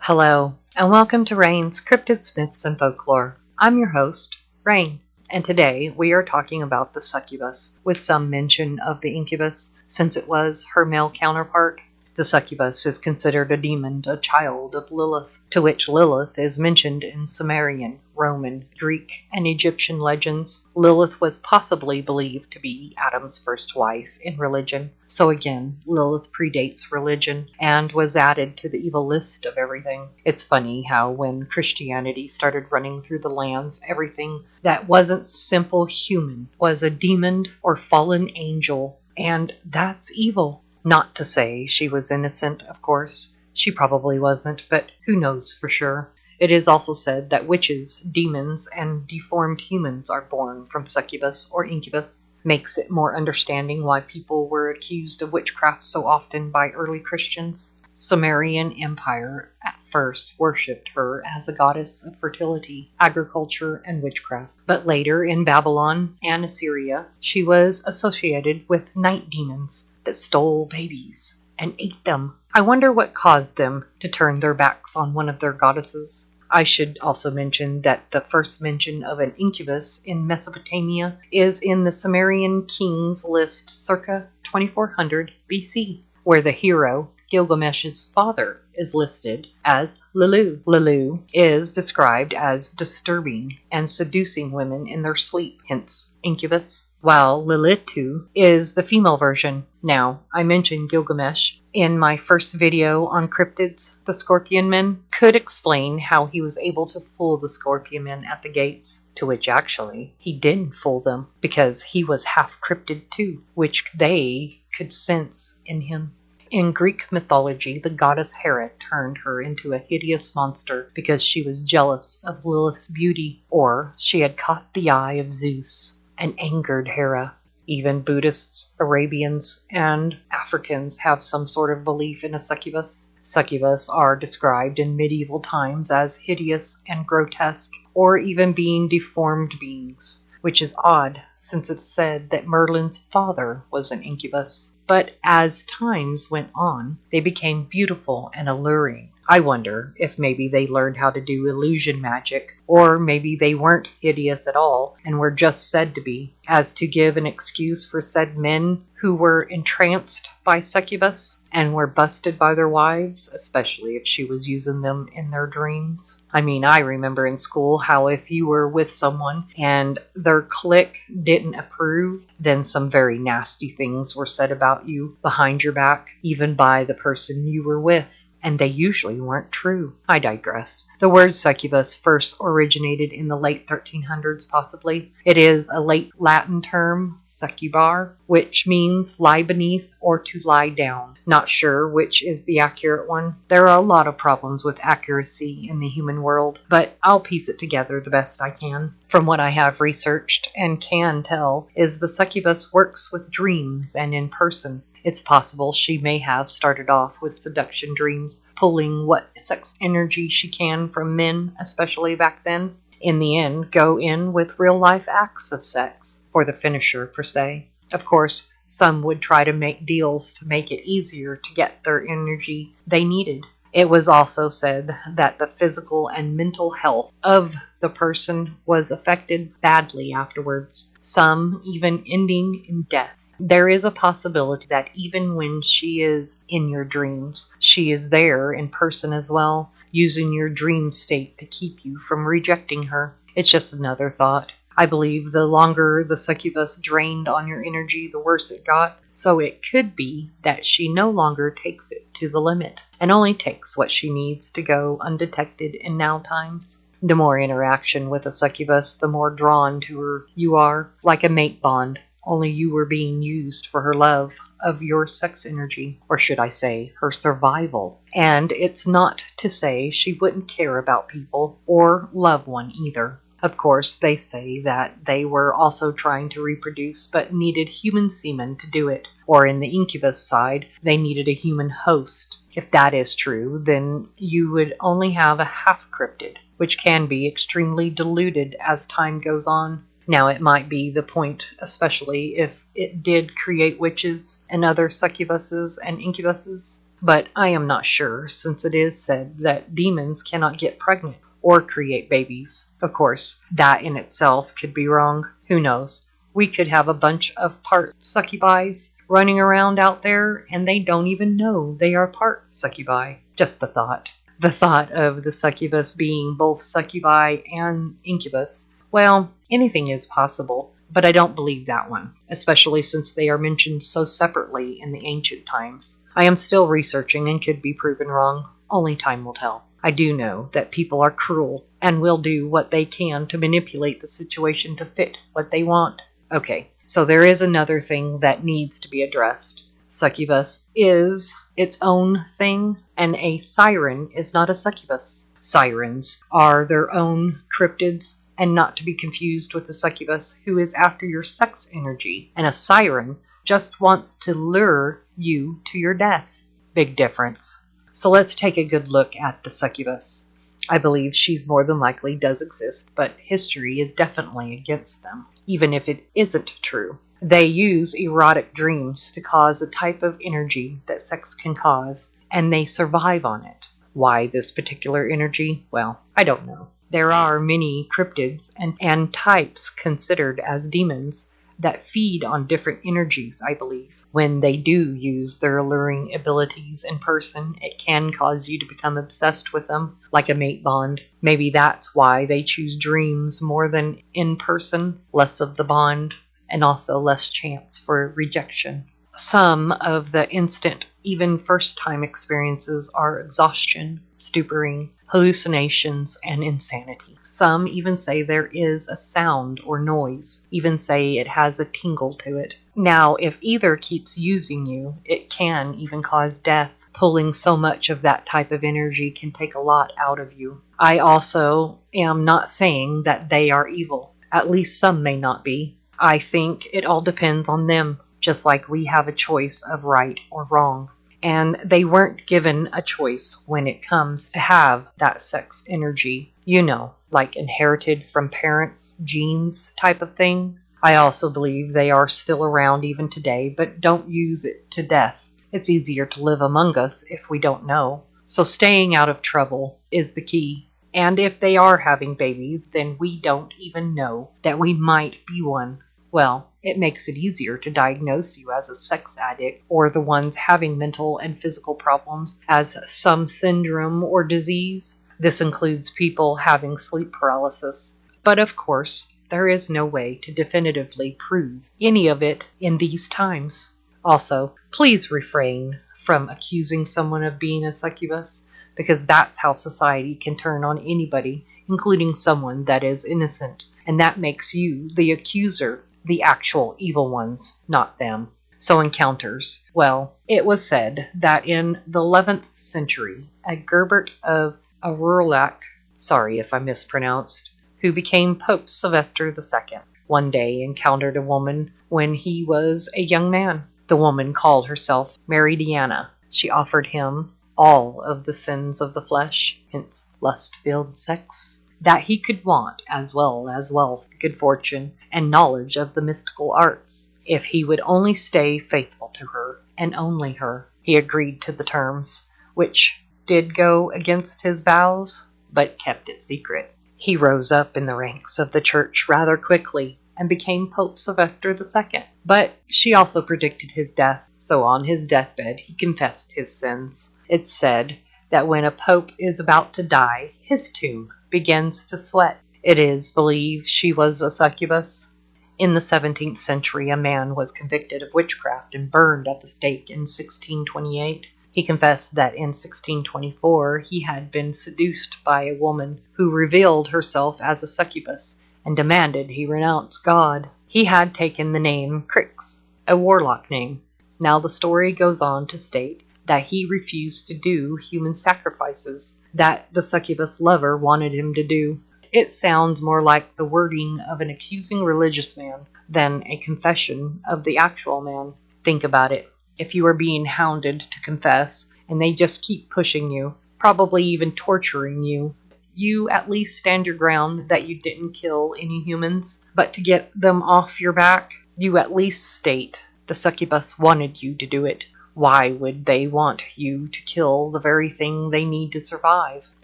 Hello, and welcome to Rain's Cryptids, Myths, and Folklore. I'm your host, Rain, and today we are talking about the succubus, with some mention of the incubus, since it was her male counterpart. The succubus is considered a demon, a child of Lilith, to which Lilith is mentioned in Sumerian, Roman, Greek, and Egyptian legends. Lilith was possibly believed to be Adam's first wife in religion. So again, Lilith predates religion and was added to the evil list of everything. It's funny how when Christianity started running through the lands, everything that wasn't simple human was a demon or fallen angel, and that's evil. Not to say she was innocent, of course. She probably wasn't, but who knows for sure. It is also said that witches, demons, and deformed humans are born from succubus or incubus. Makes it more understanding why people were accused of witchcraft so often by early Christians. Sumerian Empire at first worshipped her as a goddess of fertility, agriculture, and witchcraft. But later in Babylon and Assyria, she was associated with night demons that stole babies and ate them. I wonder what caused them to turn their backs on one of their goddesses. I should also mention that the first mention of an incubus in Mesopotamia is in the Sumerian Kings list circa 2400 BC, where the hero, Gilgamesh's father, is listed as Lulu. Lulu is described as disturbing and seducing women in their sleep, hence incubus, while Lilitu is the female version. Now, I mentioned Gilgamesh in my first video on cryptids. The Scorpion Men could explain how he was able to fool the Scorpion Men at the gates, to which actually he didn't fool them because he was half cryptid too, which they could sense in him. In Greek mythology, the goddess Hera turned her into a hideous monster because she was jealous of Lilith's beauty, or she had caught the eye of Zeus and angered Hera. Even Buddhists, Arabians, and Africans have some sort of belief in a succubus. Succubus are described in medieval times as hideous and grotesque, or even being deformed beings, which is odd since it's said that Merlin's father was an incubus. But as times went on, they became beautiful and alluring. I wonder if maybe they learned how to do illusion magic, or maybe they weren't hideous at all and were just said to be, as to give an excuse for said men who were entranced by succubus and were busted by their wives, especially if she was using them in their dreams. I mean, I remember in school how if you were with someone and their clique didn't approve, then some very nasty things were said about you behind your back, even by the person you were with. And they usually weren't true. I digress. The word succubus first originated in the late 1300s, possibly. It is a late Latin term, succubar, which means lie beneath or to lie down. Not sure which is the accurate one. There are a lot of problems with accuracy in the human world, but I'll piece it together the best I can. From what I have researched and can tell, is the succubus works with dreams and in person. It's possible she may have started off with seduction dreams, pulling what sex energy she can from men, especially back then. In the end, go in with real-life acts of sex, for the finisher per se. Of course, some would try to make deals to make it easier to get their energy they needed. It was also said that the physical and mental health of the person was affected badly afterwards, some even ending in death. There is a possibility that even when she is in your dreams, she is there in person as well, using your dream state to keep you from rejecting her. It's just another thought. I believe the longer the succubus drained on your energy, the worse it got. So it could be that she no longer takes it to the limit and only takes what she needs to go undetected in now times. The more interaction with a succubus, the more drawn to her you are, like a mate bond. Only you were being used for her love of your sex energy, or should I say, her survival. And it's not to say she wouldn't care about people or love one either. Of course, they say that they were also trying to reproduce but needed human semen to do it. Or in the incubus side, they needed a human host. If that is true, then you would only have a half cryptid, which can be extremely diluted as time goes on. Now, it might be the point, especially if it did create witches and other succubuses and incubuses. but I am not sure, since it is said that demons cannot get pregnant or create babies. Of course, that in itself could be wrong. Who knows? We could have a bunch of part succubis running around out there, and they don't even know they are part succubi. Just a thought. The thought of the succubus being both succubi and incubus. Well, anything is possible, but I don't believe that one, especially since they are mentioned so separately in the ancient times. I am still researching and could be proven wrong. Only time will tell. I do know that people are cruel and will do what they can to manipulate the situation to fit what they want. Okay, so there is another thing that needs to be addressed. Succubus is its own thing, and a siren is not a succubus. Sirens are their own cryptids, and not to be confused with the succubus, who is after your sex energy, and a siren just wants to lure you to your death. Big difference. So let's take a good look at the succubus. I believe she's more than likely does exist, but history is definitely against them, even if it isn't true. They use erotic dreams to cause a type of energy that sex can cause, and they survive on it. Why this particular energy? Well, I don't know. There are many cryptids and types considered as demons that feed on different energies, I believe. When they do use their alluring abilities in person, it can cause you to become obsessed with them, like a mate bond. Maybe that's why they choose dreams more than in person, less of the bond, and also less chance for rejection. Some of the instant, even first-time experiences are exhaustion, stuporing, hallucinations, and insanity. Some even say there is a sound or noise, even say it has a tingle to it. Now, if either keeps using you, it can even cause death. Pulling so much of that type of energy can take a lot out of you. I also am not saying that they are evil. At least some may not be. I think it all depends on them, just like we have a choice of right or wrong. And they weren't given a choice when it comes to have that sex energy. You know, like inherited from parents, genes type of thing. I also believe they are still around even today, but don't use it to death. It's easier to live among us if we don't know. So staying out of trouble is the key. And if they are having babies, then we don't even know that we might be one. Well, it makes it easier to diagnose you as a sex addict, or the ones having mental and physical problems as some syndrome or disease. This includes people having sleep paralysis. But of course, there is no way to definitively prove any of it in these times. Also, please refrain from accusing someone of being a succubus, because that's how society can turn on anybody, including someone that is innocent, and that makes you the accuser, the actual evil ones, not them. So encounters. Well, it was said that in the 11th century, a Gerbert of Aurulac, sorry if I mispronounced, who became Pope Sylvester II, one day encountered a woman when he was a young man. The woman called herself Mary Diana. She offered him all of the sins of the flesh, hence lust-filled sex, that he could want, as well as wealth, good fortune, and knowledge of the mystical arts, if he would only stay faithful to her, and only her. He agreed to the terms, which did go against his vows, but kept it secret. He rose up in the ranks of the church rather quickly, and became Pope Sylvester II. But she also predicted his death, so on his deathbed he confessed his sins. It's said that when a pope is about to die, his tomb begins to sweat. It is believed she was a succubus. In the 17th century, a man was convicted of witchcraft and burned at the stake in 1628. He confessed that in 1624 he had been seduced by a woman who revealed herself as a succubus and demanded he renounce God. He had taken the name Crix, a warlock name. Now the story goes on to state that he refused to do human sacrifices that the succubus lover wanted him to do. It sounds more like the wording of an accusing religious man than a confession of the actual man. Think about it. If you are being hounded to confess and they just keep pushing you, probably even torturing you, you at least stand your ground that you didn't kill any humans. But to get them off your back, you at least state the succubus wanted you to do it. Why would they want you to kill the very thing they need to survive?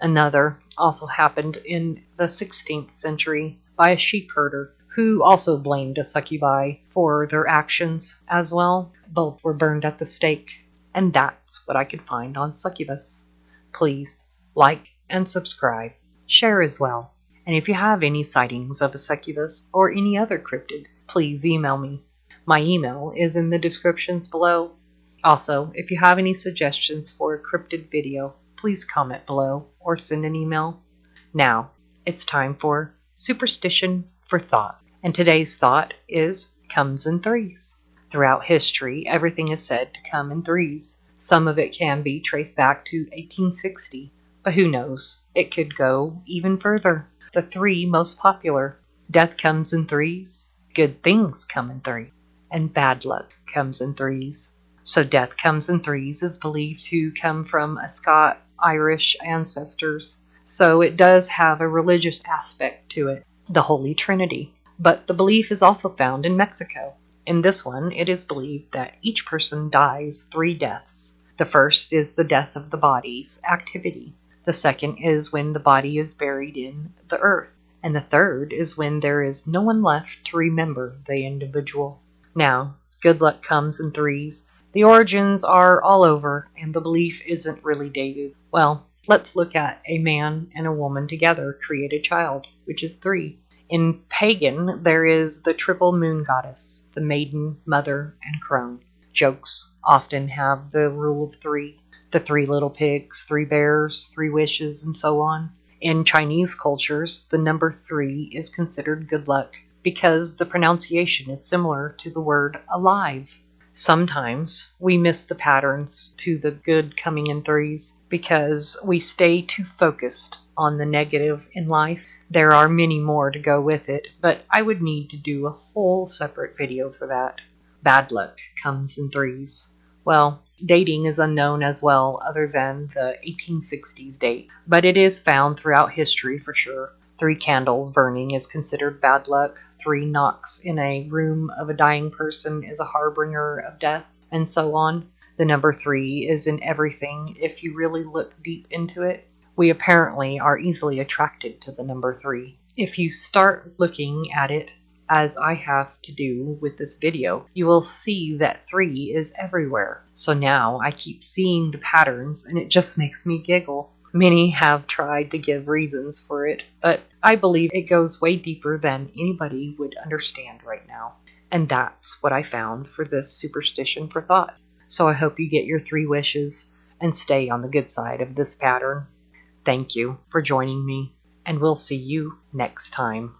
Another also happened in the 16th century by a sheep herder who also blamed a succubi for their actions as well. Both were burned at the stake. And that's what I could find on Succubus. Please like and subscribe. Share as well. And if you have any sightings of a succubus or any other cryptid, please email me. My email is in the descriptions below. Also, if you have any suggestions for a cryptid video, please comment below or send an email. Now, it's time for Superstition for Thought. And today's thought is comes in threes. Throughout history, everything is said to come in threes. Some of it can be traced back to 1860, but who knows? It could go even further. The three most popular: death comes in threes, good things come in threes, and bad luck comes in threes. So death comes in threes is believed to come from a Scot-Irish ancestors. So it does have a religious aspect to it, the Holy Trinity. But the belief is also found in Mexico. In this one, it is believed that each person dies 3 deaths. The first is the death of the body's activity. The second is when the body is buried in the earth. And the third is when there is no one left to remember the individual. Now, good luck comes in threes. The origins are all over, and the belief isn't really dated. Well, let's look at a man and a woman together create a child, which is 3. In pagan, there is the triple moon goddess, the maiden, mother, and crone. Jokes often have the rule of 3. The 3 little pigs, 3 bears, 3 wishes, and so on. In Chinese cultures, the number 3 is considered good luck because the pronunciation is similar to the word alive. Sometimes we miss the patterns to the good coming in threes because we stay too focused on the negative in life. There are many more to go with it, but I would need to do a whole separate video for that. Bad luck comes in threes. Well, dating is unknown as well, other than the 1860s date, but it is found throughout history for sure. 3 candles burning is considered bad luck. 3 knocks in a room of a dying person is a harbinger of death, and so on. The number 3 is in everything if you really look deep into it. We apparently are easily attracted to the number 3. If you start looking at it, as I have to do with this video, you will see that 3 is everywhere. So now I keep seeing the patterns and it just makes me giggle. Many have tried to give reasons for it, but I believe it goes way deeper than anybody would understand right now. And that's what I found for this superstition for thought. So I hope you get your 3 wishes and stay on the good side of this pattern. Thank you for joining me, and we'll see you next time.